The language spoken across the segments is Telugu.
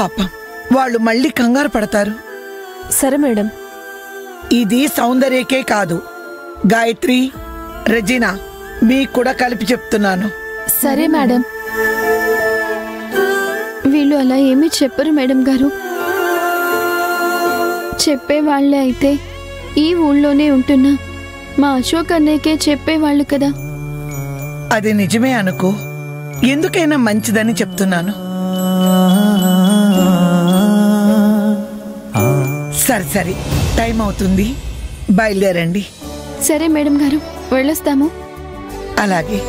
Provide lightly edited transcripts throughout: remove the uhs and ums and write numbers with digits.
పాపం వాళ్ళు మళ్ళీ కంగారు పడతారు. సరే మేడం. ఇది సౌందర్యకే కాదు, గాయత్రి, రెజినా మీకు కూడా కలిపి చెప్తున్నాను. సరే మేడం. వీళ్ళు అలా ఏమీ చెప్పరు మేడం గారు. చెప్పేవాళ్లే అయితే ఈ ఊళ్ళోనే ఉంటున్నా మా అశోక్ అన్నయ్యకే చెప్పేవాళ్ళు కదా. అది నిజమే అనుకో, ఎందుకైనా మంచిదని చెప్తున్నాను. సరే సరే, టైం అవుతుంది, బయలుదేరండి. సరే మేడం గారు, వెళ్ళొస్తాము. అలాగే.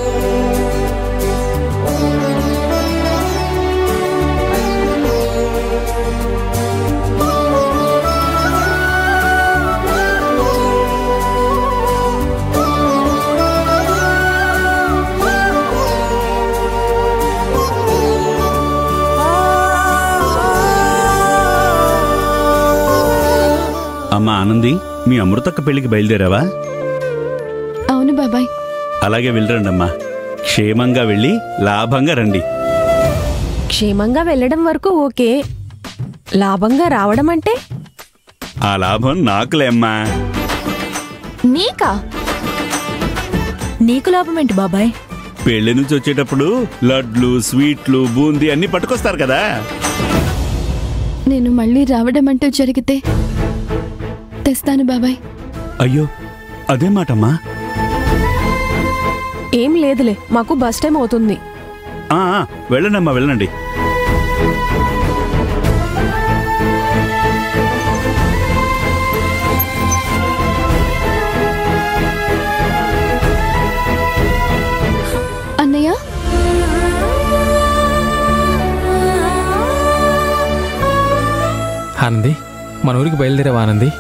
అమ్మా ఆనంది, మీ అమృతక్క పెళ్లికి బయలుదేరావా? అవును బాబాయ్. అలాగే వెళ్ళరండమ్మా. క్షేమంగా వెళ్ళి లాభంగా రండి. క్షేమంగా వెళ్ళడం వరకు ఓకే, లాభంగా రావడం అంటే? ఆ లాభం నాకులే అమ్మా. నీకా? నీకు లాభం ఏంటి బాబాయ్? పెళ్లి నుంచి వచ్చేటప్పుడు లడ్లు, స్వీట్లు, బూందీ అన్ని పట్టుకొస్తారు కదా. నేను మళ్ళీ రావడం అంటూ జరిగితే తెస్తాను బాబాయ్. అయ్యో, అదే మాటమ్మా. ఏం లేదులే, మాకు బస్ టైం అవుతుంది. వెళ్ళండమ్మా, వెళ్ళండి. అన్నయ్య, ఆనంది, మన ఊరికి బయలుదేరావా ఆనంది?